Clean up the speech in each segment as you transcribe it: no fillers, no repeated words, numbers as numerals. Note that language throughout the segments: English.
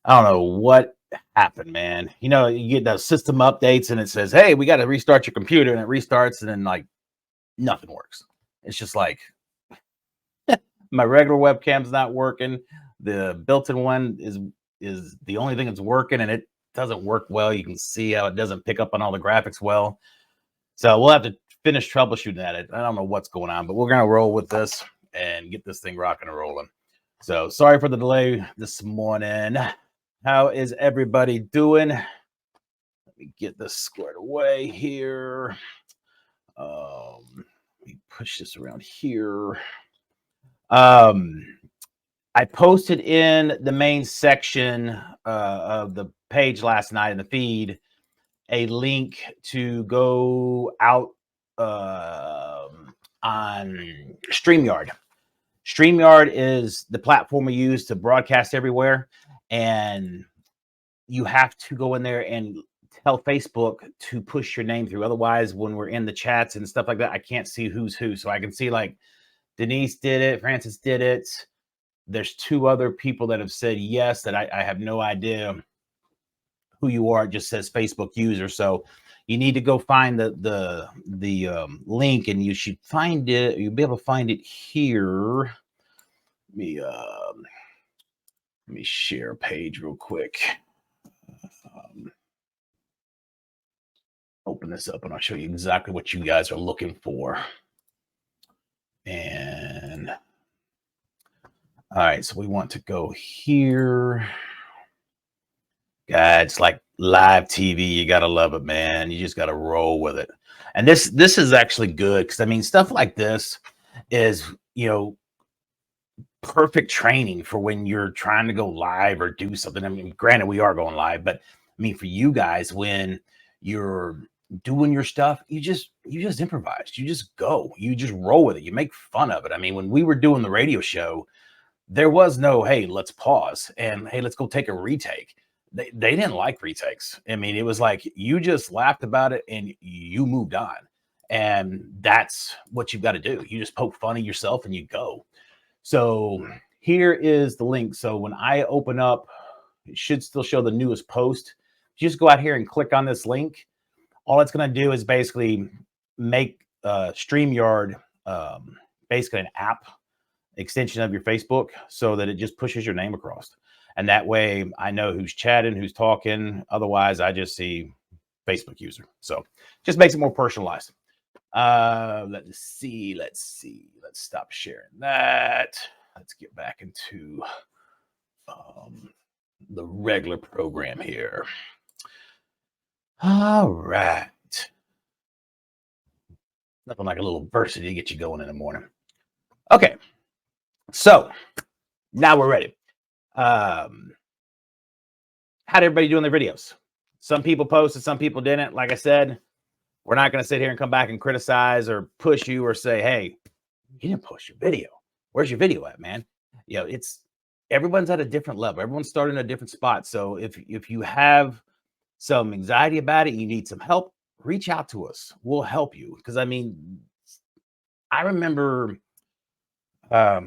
I don't know what happened, man. You know, you get those system updates and it says, "Hey, we got to restart your computer," and it restarts, and then like nothing works. It's just like my regular webcam's not working. The built-in one is the only thing that's working, and it doesn't work well. You can see how it doesn't pick up on all the graphics well. So we'll have to finish troubleshooting at it. I don't know what's going on, but we're gonna roll with this and get this thing rocking and rolling. So sorry for the delay this morning. How is everybody doing? Let me get this squared away here. Let me push this around here. Um, I posted in the main section of the page last night in the feed a link to go out on StreamYard. StreamYard is the platform we use to broadcast everywhere. And you have to go in there and tell Facebook to push your name through. Otherwise, when we're in the chats and stuff like that, I can't see who's who. So I can see like Denise did it, Francis did it. There's two other people that have said yes that I have no idea who you are. It just says Facebook user. So you need to go find the link, and you should find it. You'll be able to find it here. Let me share a page real quick. Open this up and I'll show you exactly what you guys are looking for. And all right, so we want to go here. God, it's like live TV. You gotta love it, man. You just gotta roll with it. And this is actually good because I mean, stuff like this is, you know, perfect training for when you're trying to go live or do something. I mean, granted, we are going live, but I mean, for you guys, when you're doing your stuff, you just improvise. You just go. You just roll with it. You make fun of it. I mean, when we were doing the radio show, there was no, hey, let's pause and hey, let's go take a retake. They didn't like retakes. I mean, it was like you just laughed about it and you moved on. And that's what you've got to do. You just poke fun at yourself and you go. So here is the link. So when I open up, it should still show the newest post. Just go out here and click on this link. All it's going to do is basically make StreamYard basically an app extension of your Facebook so that it just pushes your name across. And that way I know who's chatting, who's talking. Otherwise, I just see Facebook user. So just makes it more personalized. Let's see. Let's stop sharing that. Let's get back into the regular program here. All right. Nothing like a little versity to get you going in the morning. Okay. So now we're ready. How'd everybody doing their videos? Some people posted, some people didn't. Like I said, we're not going to sit here and come back and criticize or push you or say, hey, you didn't post your video. Where's your video at, man? You know, everyone's at a different level. Everyone's starting at a different spot. So if you have some anxiety about it, you need some help, reach out to us. We'll help you. Because I mean, I remember I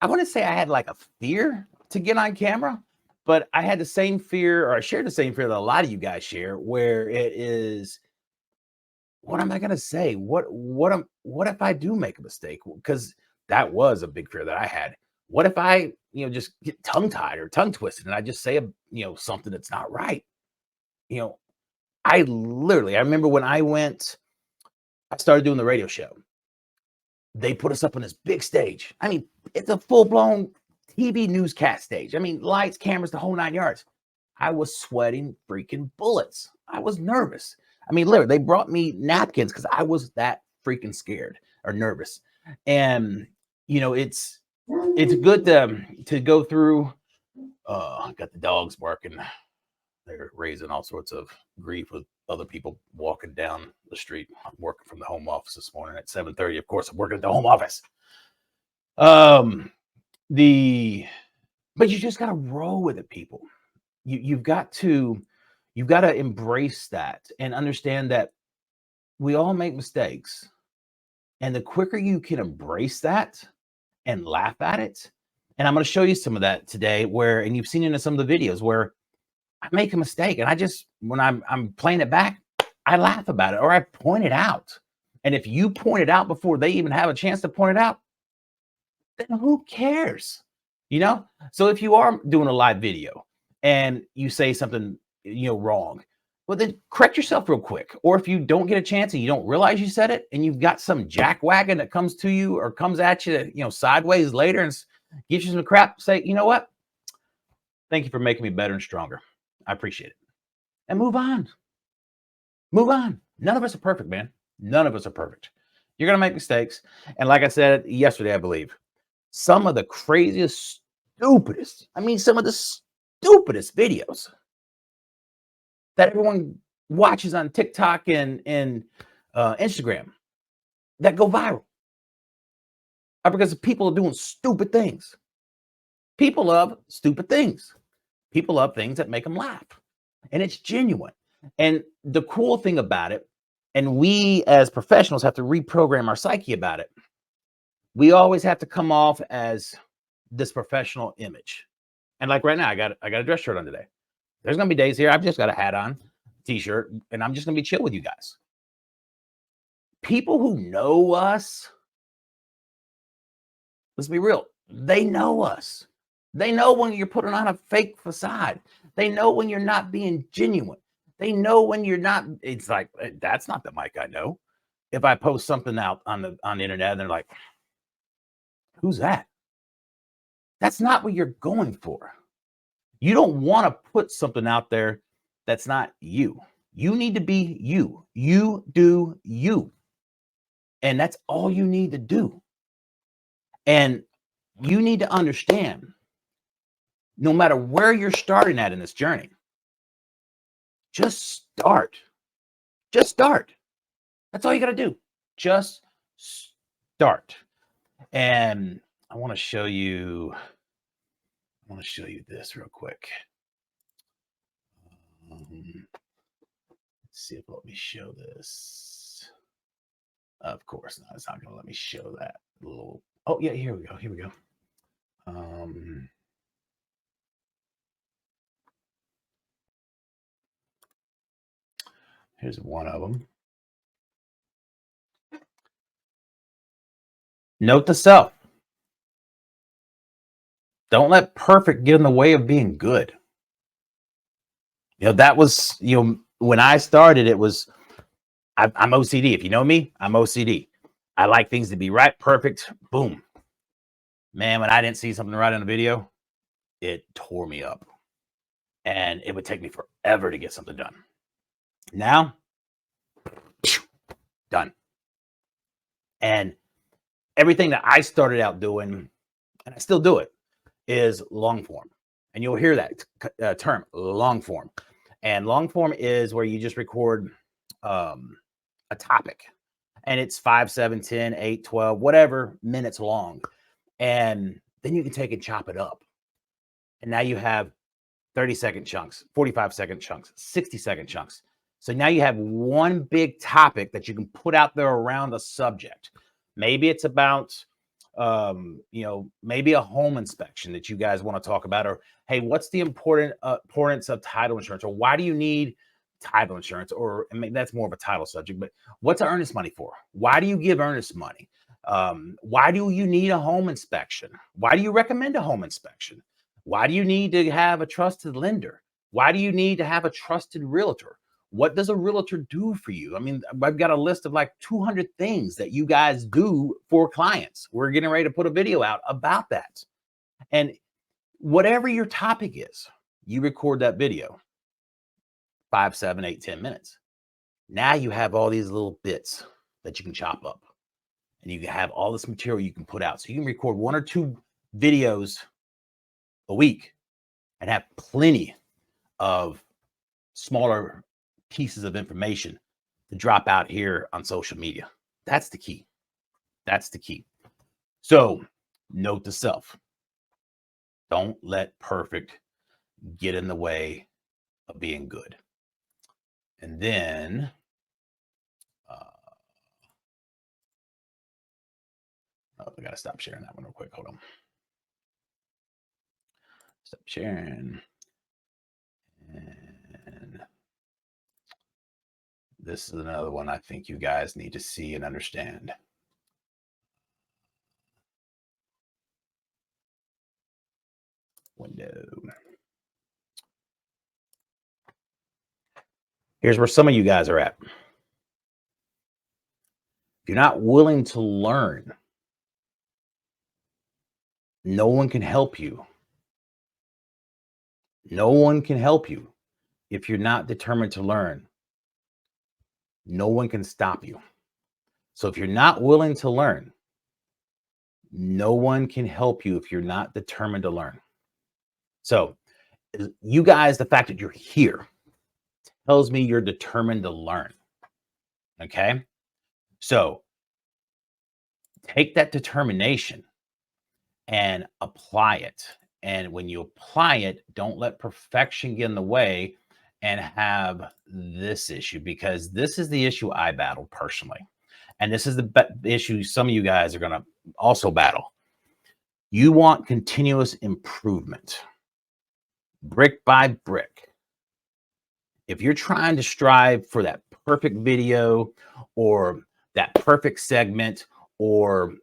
want to say I had like a fear to get on camera, but I had the same fear, or I shared the same fear that a lot of you guys share, where it is, what am I gonna say? What if I do make a mistake? Because that was a big fear that I had. What if I, just get tongue tied or tongue twisted and I just say something that's not right? You know, I remember when I started doing the radio show. They put us up on this big stage. I mean, it's a full-blown TV newscast stage. I mean, lights, cameras, the whole 9 yards. I was sweating freaking bullets. I was nervous. I mean, literally, they brought me napkins because I was that freaking scared or nervous. And it's good to go through. I got the dogs barking. They're raising all sorts of grief with other people walking down the street. I'm working from the home office this morning at 7:30. Of course, I'm working at the home office. But you just gotta roll with it, people. You've got to embrace that and understand that we all make mistakes. And the quicker you can embrace that and laugh at it, And I'm going to show you some of that today and you've seen it in some of the videos where I make a mistake and I just, when I'm playing it back, I laugh about it or I point it out. And if you point it out before they even have a chance to point it out, then who cares? You know? So if you are doing a live video and you say something, wrong, well, then correct yourself real quick. Or if you don't get a chance and you don't realize you said it and you've got some jackwagon that comes to you or comes at you, sideways later and gives you some crap, say, you know what? Thank you for making me better and stronger. I appreciate it. And move on. Move on. None of us are perfect, man. None of us are perfect. You're going to make mistakes. And like I said yesterday, I believe, some of the craziest, stupidest, some of the stupidest videos that everyone watches on TikTok and Instagram that go viral are because people are doing stupid things. People love stupid things. People love things that make them laugh, and it's genuine. And the cool thing about it, and we as professionals have to reprogram our psyche about it. We always have to come off as this professional image. And like right now, I got a dress shirt on today. There's gonna be days here I've just got a hat on, t-shirt, and I'm just gonna be chill with you guys. People who know us, let's be real, they know us. They know when you're putting on a fake facade. They know when you're not being genuine. They know when you're not. It's like that's not the Mike I know. If I post something out on the internet, and they're like, "Who's that?" That's not what you're going for. You don't want to put something out there that's not you. You need to be you. You do you. And that's all you need to do. And you need to understand no matter where you're starting at in this journey, just start. Just start. That's all you got to do. Just start. And I want to show you this real quick. Let's see if it'll let me show this. Of course not. It's not going to let me show that little. Oh yeah, here we go. Here we go. Here's one of them. Note to self. Don't let perfect get in the way of being good. That was, when I started, it was, I'm OCD. If you know me, I'm OCD. I like things to be right, perfect, boom. Man, when I didn't see something right in a video, it tore me up. And it would take me forever to get something done. Now, done. And everything that I started out doing, and I still do it, is long form. And you'll hear that term, long form. And long form is where you just record a topic. And it's 5, 7, 10, 8, 12, whatever minutes long. And then you can take and chop it up. And now you have 30-second chunks, 45-second chunks, 60-second chunks. So now you have one big topic that you can put out there around a subject. Maybe it's about, maybe a home inspection that you guys want to talk about, or hey, what's the importance of title insurance, or why do you need title insurance? Or that's more of a title subject, but what's earnest money for? Why do you give earnest money? Why do you need a home inspection? Why do you recommend a home inspection? Why do you need to have a trusted lender? Why do you need to have a trusted realtor? What does a realtor do for you? I've got a list of like 200 things that you guys do for clients. We're getting ready to put a video out about that. And whatever your topic is, you record that video, 5, 7, 8, 10 minutes. Now you have all these little bits that you can chop up, and you can have all this material you can put out. So you can record 1 or 2 videos a week and have plenty of smaller pieces of information to drop out here on social media. That's the key. That's the key. So note to self. Don't let perfect get in the way of being good. And then I got to stop sharing that one real quick. Hold on. Stop sharing. And this is another one I think you guys need to see and understand. Window. Here's where some of you guys are at. If you're not willing to learn, no one can help you. No one can help you if you're not determined to learn. No one can stop you. So if you're not willing to learn, no one can help you if you're not determined to learn. So you guys, the fact that you're here tells me you're determined to learn. Okay. So take that determination and apply it. And when you apply it, don't let perfection get in the way and have this issue, because this is the issue I battle personally. And this is the issue some of you guys are going to also battle. You want continuous improvement, brick by brick. If you're trying to strive for that perfect video or that perfect segment or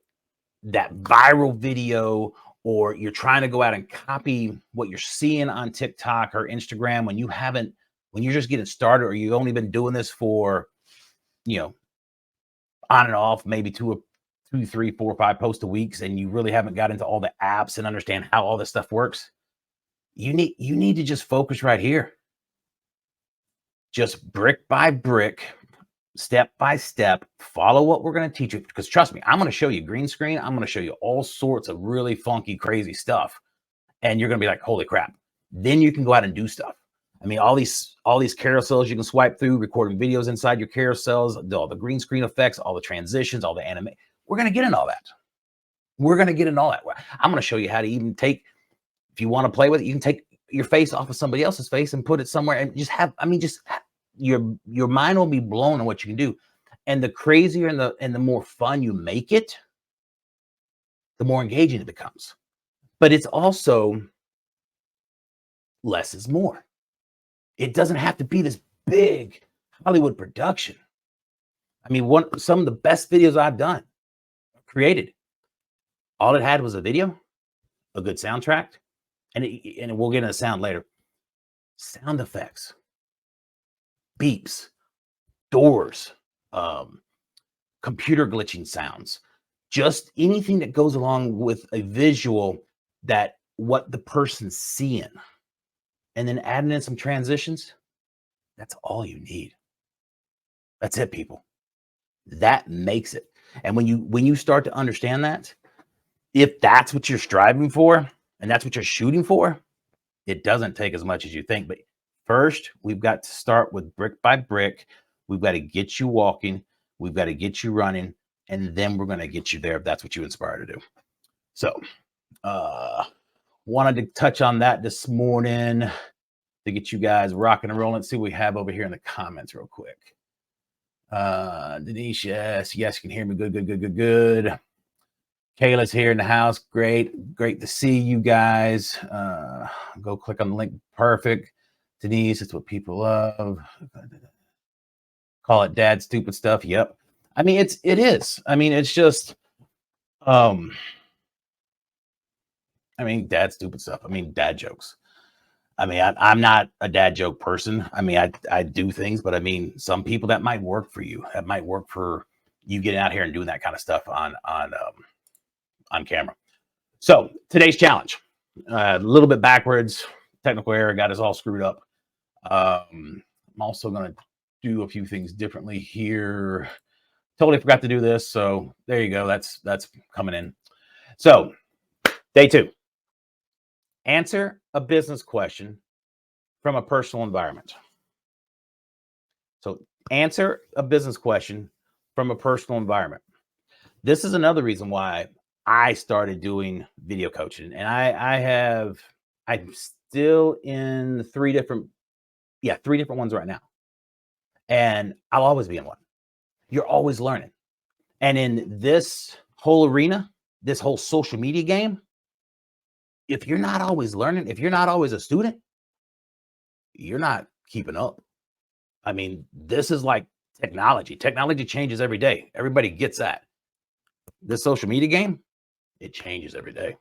that viral video, or you're trying to go out and copy what you're seeing on TikTok or Instagram when you're just getting started, or you've only been doing this for, on and off, maybe two, 3, 4, 5 posts a week, and you really haven't got into all the apps and understand how all this stuff works, you need to just focus right here. Just brick by brick, step by step, follow what we're going to teach you. Because trust me, I'm going to show you green screen. I'm going to show you all sorts of really funky, crazy stuff. And you're going to be like, holy crap. Then you can go out and do stuff. I mean, all these carousels you can swipe through, recording videos inside your carousels, all the green screen effects, all the transitions, all the anime. We're going to get in all that. I'm going to show you how to even take, if you want to play with it, you can take your face off of somebody else's face and put it somewhere and your mind will be blown on what you can do. And the crazier and the more fun you make it, the more engaging it becomes. But it's also less is more. It doesn't have to be this big Hollywood production. I mean, some of the best videos I've done, created, all it had was a video, a good soundtrack, and we'll get into sound later. Sound effects, beeps, doors, computer glitching sounds, just anything that goes along with a visual, that what the person's seeing, and then adding in some transitions. That's all you need. That's it, people. That makes it. And when you start to understand that, if that's what you're striving for and that's what you're shooting for, it doesn't take as much as you think. But first, we've got to start with brick by brick. We've got to get you walking. We've got to get you running. And then we're going to get you there if that's what you aspire to do. So, wanted to touch on that this morning to get you guys rocking and rolling. Let's see what we have over here in the comments real quick. Denise, yes, you can hear me. Good. Kayla's here in the house. Great to see you guys. Go click on the link. Perfect. Denise, it's what people love. Call it dad stupid stuff. Yep. I mean, it is. I mean, it's just, dad stupid stuff. I mean, dad jokes. I mean, I'm not a dad joke person. I mean, I do things, but I mean, some people that might work for you. That might work for you getting out here and doing that kind of stuff on camera. So today's challenge, a little bit backwards, technical error got us all screwed up. I'm also going to do a few things differently here. Totally forgot to do this. So there you go. That's coming in. So day 2. Answer a business question from a personal environment. So answer a business question from a personal environment. This is another reason why I started doing video coaching. And I'm still in 3 different ones right now. And I'll always be in one. You're always learning. And in this whole arena, this whole social media game, if you're not always learning, if you're not always a student, you're not keeping up. I mean, this is like technology. Technology changes every day. Everybody gets that. This social media game, it changes every day.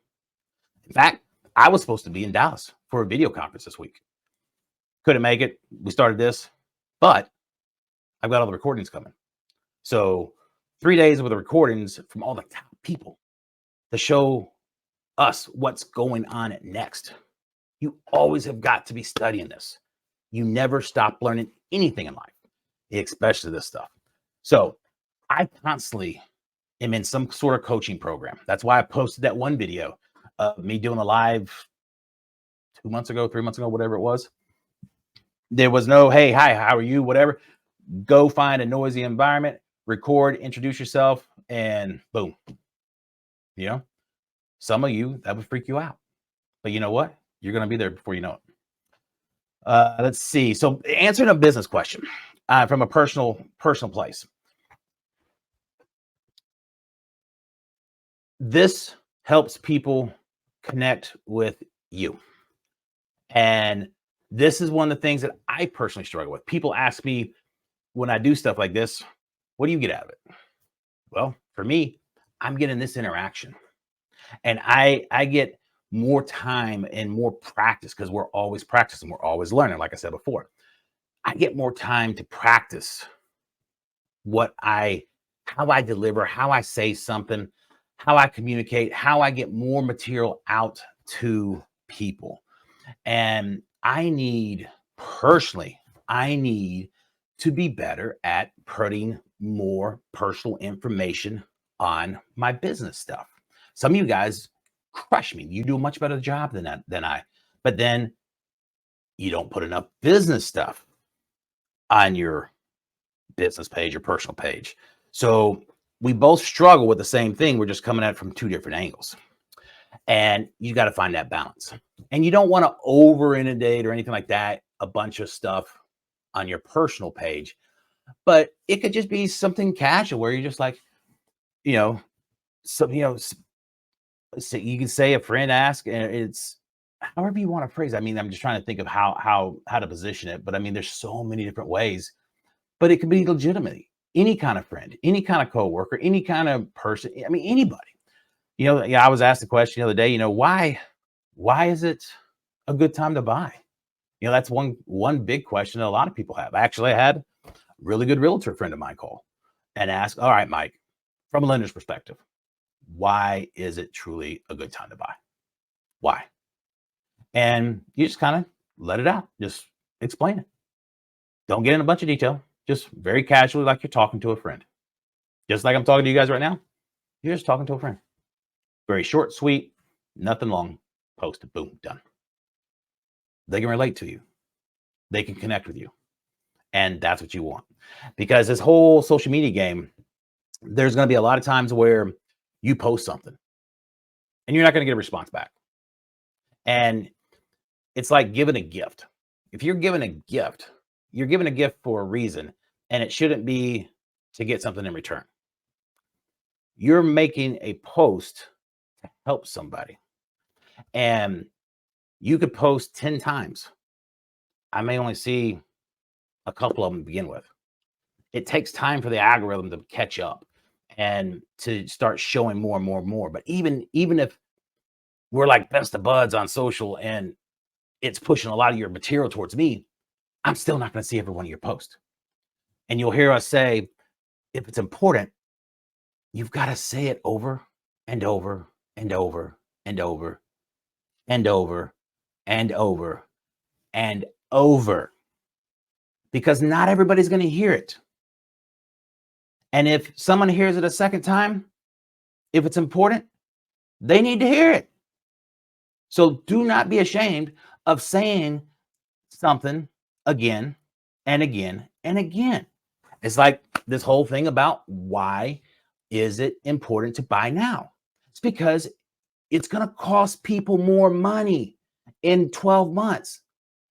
In fact, I was supposed to be in Dallas for a video conference this week. Couldn't make it. We started this, but I've got all the recordings coming. So 3 days with the recordings from all the top people to show us what's going on next. You always have got to be studying this. You never stop learning anything in life, especially this stuff. So I constantly am in some sort of coaching program. That's why I posted that one video of me doing a live 2 months ago, 3 months ago, whatever it was. There was no, hey, hi, how are you? Whatever. Go find a noisy environment, record, introduce yourself, and boom. You know, some of you, that would freak you out. But you know what? You're going to be there before you know it. Let's see. So answering a business question from a personal place. This helps people connect with you. And this is one of the things that I personally struggle with. People ask me when I do stuff like this, what do you get out of it? Well, for me, I'm getting this interaction. And I get more time and more practice because we're always practicing. We're always learning, like I said before. I get more time to practice how I deliver, how I say something, how I communicate, how I get more material out to people. And I need to be better at putting more personal information on my business stuff. Some of you guys crush me. You do a much better job than I. But then you don't put enough business stuff on your business page or personal page. So we both struggle with the same thing. We're just coming at it from two different angles. And you got to find that balance. And you don't want to over inundate or anything like that, a bunch of stuff on your personal page. But it could just be something casual where you're just like, so you can say a friend asked, and it's however you want to phrase it. I mean, I'm just trying to think of how to position it. But I mean, there's so many different ways. But it could be legitimately any kind of friend, any kind of coworker, any kind of person. I mean, anybody. I was asked the question the other day. Why is it a good time to buy? That's one big question that a lot of people have. Actually, I had a really good realtor friend of mine call and ask, all right, Mike, from a lender's perspective, why is it truly a good time to buy? Why? And you just kind of let it out. Just explain it. Don't get in a bunch of detail. Just very casually, like you're talking to a friend. Just like I'm talking to you guys right now. You're just talking to a friend. Very short, sweet, nothing long. Posted, boom, done. They can relate to you. They can connect with you. And that's what you want. Because this whole social media game, there's going to be a lot of times where you post something and you're not going to get a response back. And it's like giving a gift. If you're giving a gift, you're giving a gift for a reason, and it shouldn't be to get something in return. You're making a post to help somebody. And you could post 10 times. I may only see a couple of them to begin with. It takes time for the algorithm to catch up and to start showing more and more and more. But even if we're like best of buds on social and it's pushing a lot of your material towards me, I'm still not going to see every one of your posts. And you'll hear us say, if it's important, you've got to say it over and over and over and over and over and over and over, because not everybody's going to hear it. And if someone hears it a second time, if it's important, they need to hear it. So do not be ashamed of saying something again and again and again. It's like this whole thing about why is it important to buy now? It's because it's going to cost people more money in 12 months.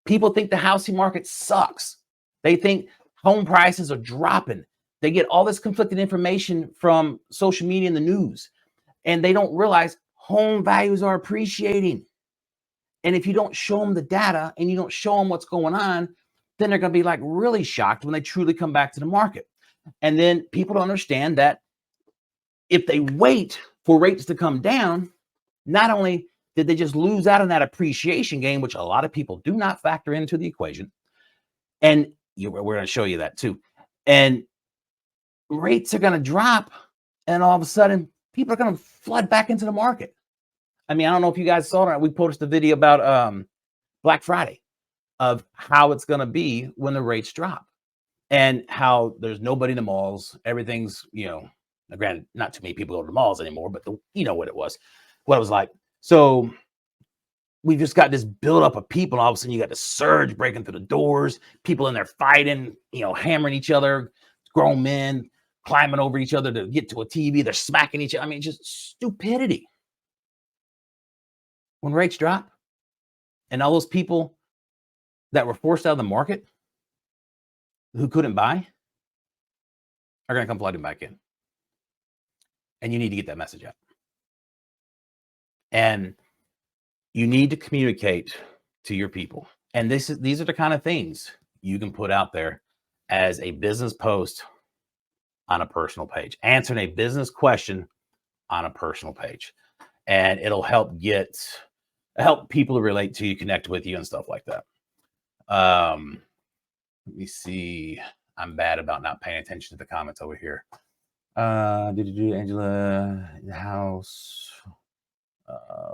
People think the housing market sucks. They think home prices are dropping. They get all this conflicted information from social media and the news, and they don't realize home values are appreciating. And if you don't show them the data and you don't show them what's going on, then they're going to be like really shocked when they truly come back to the market. And then people don't understand that if they wait for rates to come down, not only did they just lose out on that appreciation gain, which a lot of people do not factor into the equation, and we're going to show you that too. And rates are going to drop, and all of a sudden, people are going to flood back into the market. I mean, I don't know if you guys saw that. We posted a video about Black Friday of how it's going to be when the rates drop, and how there's nobody in the malls. Everything's, granted, not too many people go to the malls anymore, but you know what it was like. So we've just got this buildup of people, and all of a sudden you got the surge breaking through the doors, people in there fighting, hammering each other, grown men climbing over each other to get to a TV. They're smacking each other. I mean, just stupidity. When rates drop and all those people that were forced out of the market who couldn't buy are going to come flooding back in. And you need to get that message out. And you need to communicate to your people. And these are the kind of things you can put out there as a business post on a personal page, answering a business question on a personal page. And it'll help people to relate to you, connect with you, and stuff like that. Let me see. I'm bad about not paying attention to the comments over here. Angela in the house.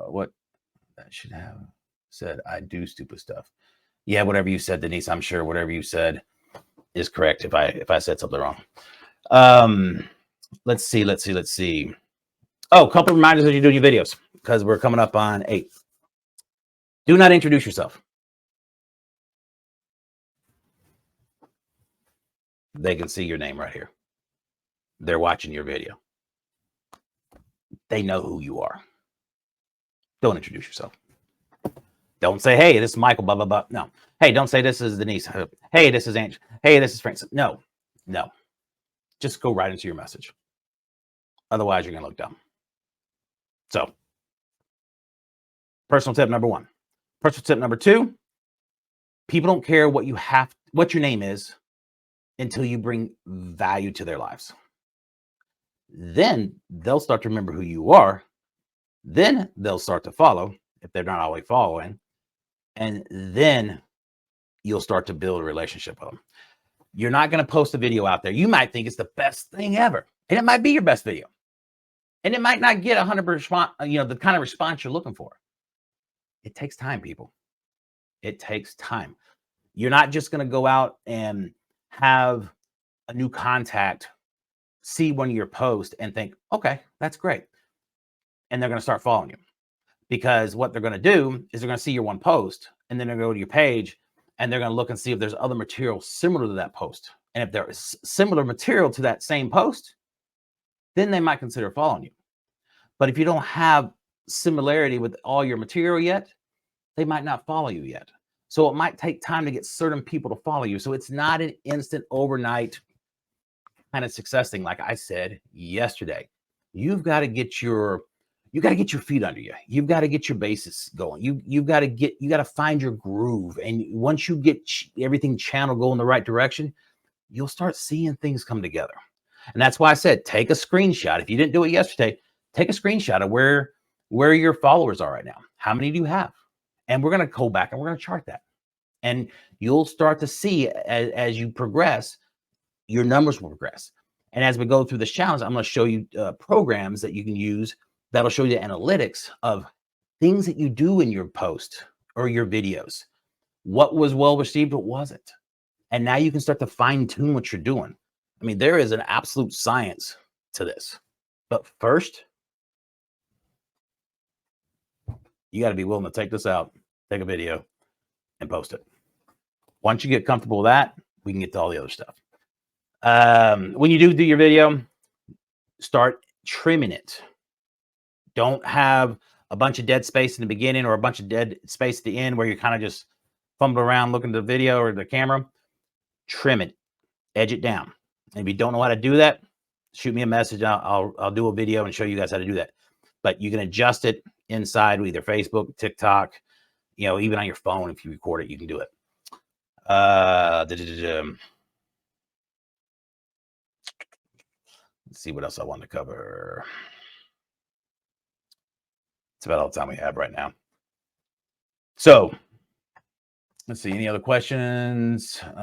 What that should have said, I do stupid stuff. Yeah, whatever you said, Denise, I'm sure whatever you said is correct if I said something wrong. Let's see. Oh, a couple of reminders as you're doing your videos, because we're coming up on 8. Do not introduce yourself. They can see your name right here. They're watching your video. They know who you are. Don't introduce yourself. Don't say, hey, this is Michael, blah, blah, blah. No. Hey, don't say this is Denise. Hey, this is Angela. Hey, this is Francis. No. Just go right into your message. Otherwise, you're going to look dumb. So, personal tip number 1. Personal tip number 2, people don't care what your name is until you bring value to their lives. Then they'll start to remember who you are. Then they'll start to follow if they're not always following. And then you'll start to build a relationship with them. You're not going to post a video out there. You might think it's the best thing ever. And it might be your best video. And it might not get 100%, the kind of response you're looking for. It takes time, people. It takes time. You're not just going to go out and have a new contact see one of your posts and think, okay, that's great. And they're going to start following you, because what they're going to do is they're going to see your one post, and then they're going to go to your page, and they're going to look and see if there's other material similar to that post. And if there is similar material to that same post, then they might consider following you. But if you don't have similarity with all your material yet, they might not follow you yet. So it might take time to get certain people to follow you. So it's not an instant overnight kind of success thing. Like I said yesterday, you've got to get your feet under you. You've got to get your basis going. You got to find your groove. And once you get everything channeled go in the right direction, you'll start seeing things come together. And that's why I said, take a screenshot. If you didn't do it yesterday, take a screenshot of where your followers are right now. How many do you have? And we're going to go back and we're going to chart that. And you'll start to see as you progress, your numbers will progress. And as we go through this challenge, I'm going to show you programs that you can use that'll show you the analytics of things that you do in your post or your videos. What was well received, what wasn't. And now you can start to fine tune what you're doing. I mean, there is an absolute science to this. But first, you got to be willing to take this out, take a video, and post it. Once you get comfortable with that, we can get to all the other stuff. When you do your video, start trimming it. Don't have a bunch of dead space in the beginning or a bunch of dead space at the end where you're kind of just fumbling around looking at the video or the camera. Trim it, edge it down. And if you don't know how to do that, shoot me a message. I'll do a video and show you guys how to do that. But you can adjust it inside with either Facebook, TikTok, You know, even on your phone, if you record it, you can do it. Let's see what else I want to cover. It's about all the time we have right now. So let's see. Any other questions? Nope,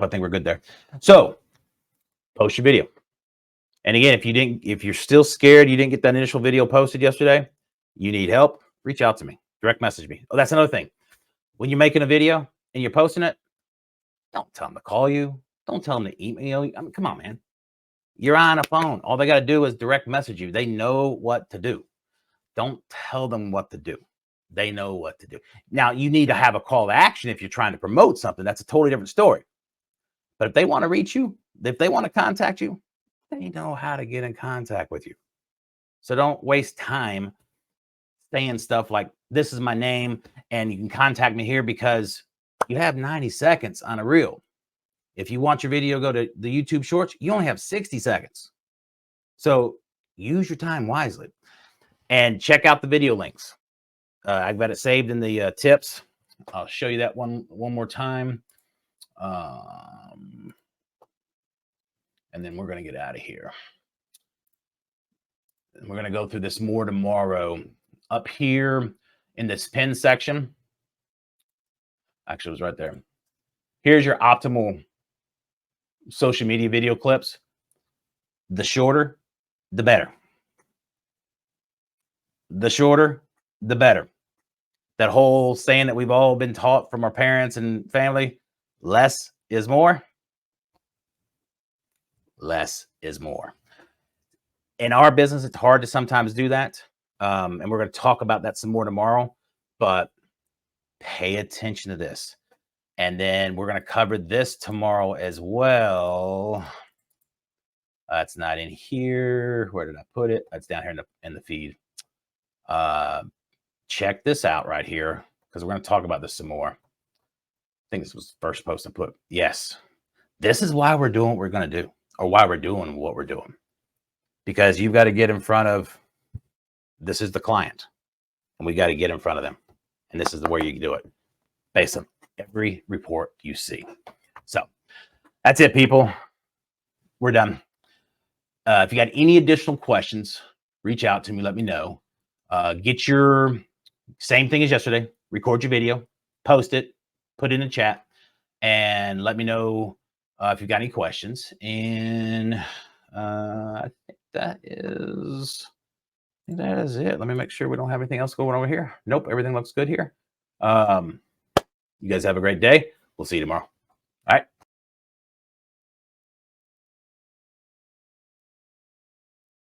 I think we're good there. So post your video. And again, if you're still scared, you didn't get that initial video posted yesterday, you need help, reach out to me, direct message me. Oh, that's another thing. When you're making a video and you're posting it, don't tell them to call you. Don't tell them to email you. I mean, come on, man. You're on a phone. All they got to do is direct message you. They know what to do. Don't tell them what to do. They know what to do. Now, you need to have a call to action if you're trying to promote something. That's a totally different story. But if they want to reach you, if they want to contact you, they know how to get in contact with you. So don't waste time saying stuff like, this is my name and you can contact me here, because you have 90 seconds on a reel. If you want your video to go to the YouTube Shorts, you only have 60 seconds. So use your time wisely and check out the video links. I've got it saved in the tips. I'll show you that one more time. And then we're going to get out of here. And we're going to go through this more tomorrow. Up here in this pin section, actually it was right there. Here's your optimal social media video clips. The shorter, the better. The shorter, the better. That whole saying that we've all been taught from our parents and family, less is more. Less is more. In our business, it's hard to sometimes do that. And we're going to talk about that some more tomorrow, but pay attention to this. And then we're going to cover this tomorrow as well. It's not in here. Where did I put it? It's down here in the feed. Check this out right here, because we're going to talk about this some more. I think this was the first post I put. Yes, this is why we're doing what we're going to do, or why we're doing what we're doing. Because you've got to get in front of, this is the client, and we got to get in front of them. And this is the way you can do it, based on every report you see. So that's it, people. We're done. If you got any additional questions, reach out to me. Let me know. Get your same thing as yesterday. Record your video, post it, put it in the chat, and let me know if you've got any questions. And I think that is it. Let me make sure we don't have anything else going over here. Nope, everything looks good here. You guys have a great day. We'll see you tomorrow.